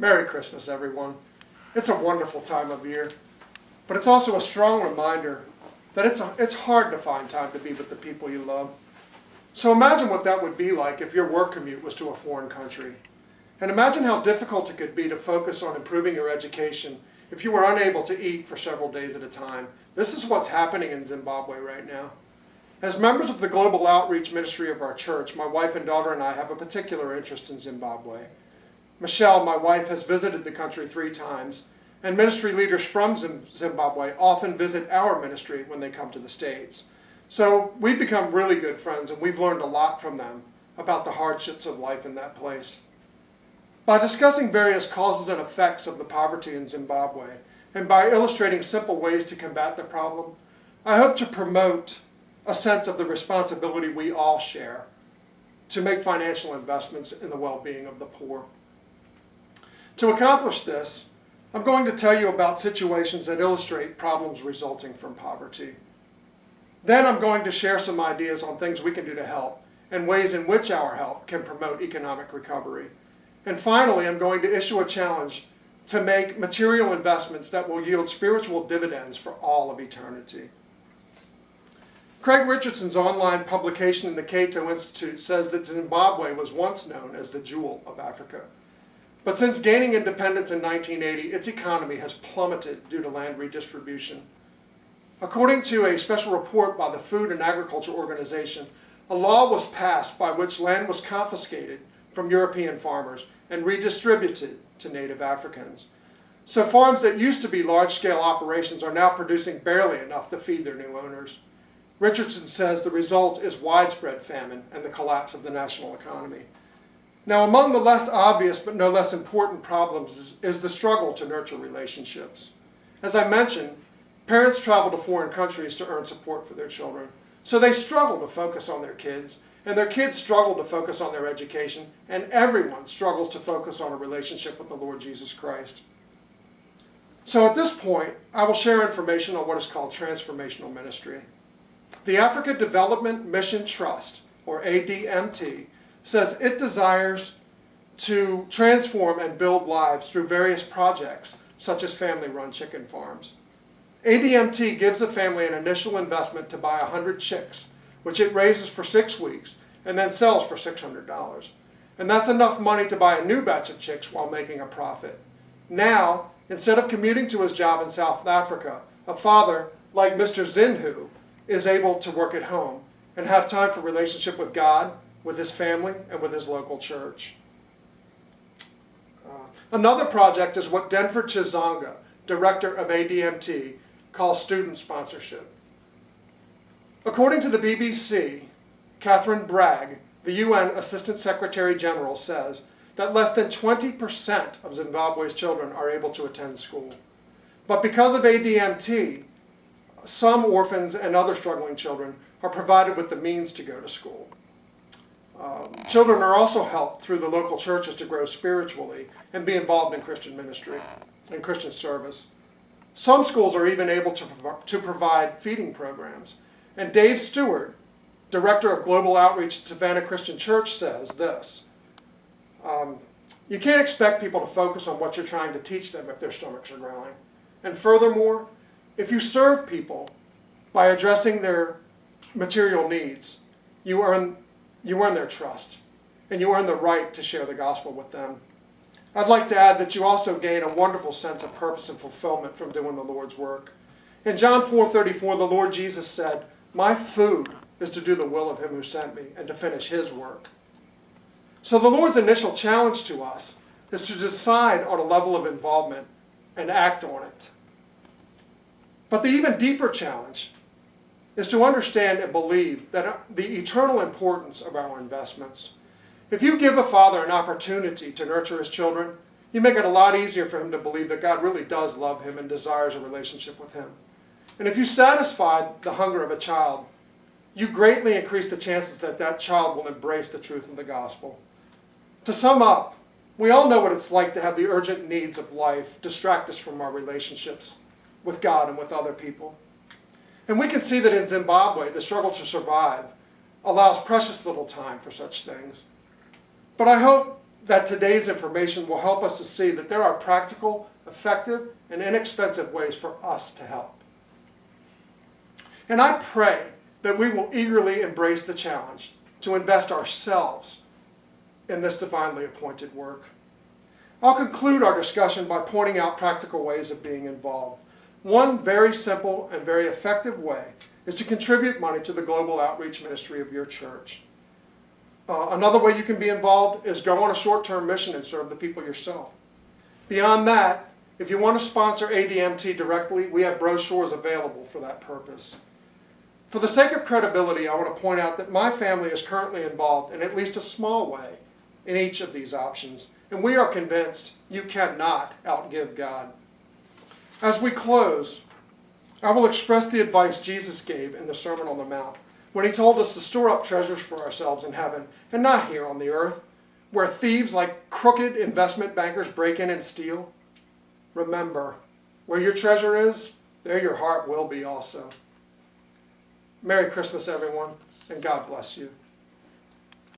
Merry Christmas, everyone. It's a wonderful time of year, but it's also a strong reminder that it's hard to find time to be with the people you love. So imagine what that would be like if your work commute was to a foreign country. And imagine how difficult it could be to focus on improving your education if you were unable to eat for several days at a time. This is what's happening in Zimbabwe right now. As members of the global outreach ministry of our church, my wife and daughter and I have a particular interest in Zimbabwe. Michelle, my wife, has visited the country 3 times, and ministry leaders from Zimbabwe often visit our ministry when they come to the States. So we've become really good friends, and we've learned a lot from them about the hardships of life in that place. By discussing various causes and effects of the poverty in Zimbabwe, and by illustrating simple ways to combat the problem, I hope to promote a sense of the responsibility we all share to make financial investments in the well-being of the poor. To accomplish this, I'm going to tell you about situations that illustrate problems resulting from poverty. Then I'm going to share some ideas on things we can do to help and ways in which our help can promote economic recovery. And finally, I'm going to issue a challenge to make material investments that will yield spiritual dividends for all of eternity. Craig Richardson's online publication in the Cato Institute says that Zimbabwe was once known as the jewel of Africa. But since gaining independence in 1980, its economy has plummeted due to land redistribution. According to a special report by the Food and Agriculture Organization, a law was passed by which land was confiscated from European farmers and redistributed to native Africans. So farms that used to be large-scale operations are now producing barely enough to feed their new owners. Richardson says the result is widespread famine and the collapse of the national economy. Now, among the less obvious but no less important problems is the struggle to nurture relationships. As I mentioned, parents travel to foreign countries to earn support for their children. So they struggle to focus on their kids, and their kids struggle to focus on their education, and everyone struggles to focus on a relationship with the Lord Jesus Christ. So at this point, I will share information on what is called transformational ministry. The Africa Development Mission Trust, or ADMT, says it desires to transform and build lives through various projects, such as family-run chicken farms. ADMT gives a family an initial investment to buy 100 chicks, which it raises for 6 weeks and then sells for $600. And that's enough money to buy a new batch of chicks while making a profit. Now, instead of commuting to his job in South Africa, a father like Mr. Zinhu is able to work at home and have time for relationship with God, with his family, and with his local church. Another project is what Denver Chizanga, director of ADMT, calls student sponsorship. According to the BBC, Catherine Bragg, the UN Assistant Secretary General, says that less than 20% of Zimbabwe's children are able to attend school. But because of ADMT, some orphans and other struggling children are provided with the means to go to school. Children are also helped through the local churches to grow spiritually and be involved in Christian ministry and Christian service. Some schools are even able to provide feeding programs. And Dave Stewart, director of global outreach at Savannah Christian Church, says this: you can't expect people to focus on what you're trying to teach them if their stomachs are growling. And furthermore, if you serve people by addressing their material needs, you earn their trust, and you earn the right to share the gospel with them. I'd like to add that you also gain a wonderful sense of purpose and fulfillment from doing the Lord's work. In John 4:34, the Lord Jesus said, "My food is to do the will of him who sent me and to finish his work." So the Lord's initial challenge to us is to decide on a level of involvement and act on it. But the even deeper challenge is to understand and believe that the eternal importance of our investments. If you give a father an opportunity to nurture his children, you make it a lot easier for him to believe that God really does love him and desires a relationship with him. And if you satisfy the hunger of a child, you greatly increase the chances that that child will embrace the truth of the gospel. To sum up, we all know what it's like to have the urgent needs of life distract us from our relationships with God and with other people. And we can see that in Zimbabwe, the struggle to survive allows precious little time for such things. But I hope that today's information will help us to see that there are practical, effective, and inexpensive ways for us to help. And I pray that we will eagerly embrace the challenge to invest ourselves in this divinely appointed work. I'll conclude our discussion by pointing out practical ways of being involved. One very simple and very effective way is to contribute money to the global outreach ministry of your church. Another way you can be involved is go on a short-term mission and serve the people yourself. Beyond that, if you want to sponsor ADMT directly, we have brochures available for that purpose. For the sake of credibility, I want to point out that my family is currently involved in at least a small way in each of these options, and we are convinced you cannot outgive God. As we close, I will express the advice Jesus gave in the Sermon on the Mount when he told us to store up treasures for ourselves in heaven and not here on the earth, where thieves like crooked investment bankers break in and steal. Remember, where your treasure is, there your heart will be also. Merry Christmas, everyone, and God bless you.